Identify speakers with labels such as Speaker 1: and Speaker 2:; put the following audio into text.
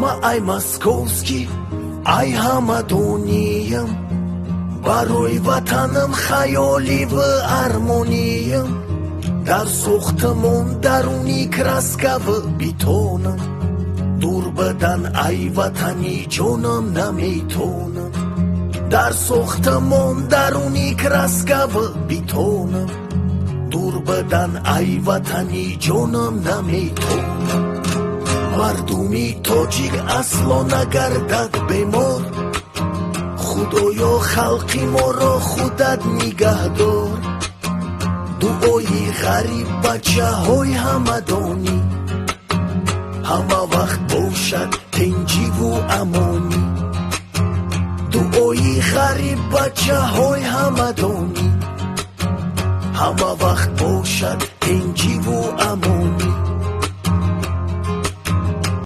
Speaker 1: ما ای ماسکوفسکی ای همدونیم برای وطنم خیالی و ارمونیم در سوختمون درونی کراسکا و بیتونم دور بدن ای وطنی جونم نمیتونم در سوختمون درونی کراسکا و بیتونم دور بدن ای وطنی جونم نمیتونم مردمی تاجیک اصلا نگردد بمار خدایا خلقی ما را خودت نگه دار دعای غریب بچه های همدانی همه وقت باشد تنجی و امانی دعای غریب بچه های همدانی همه وقت باشد تنجی و امانی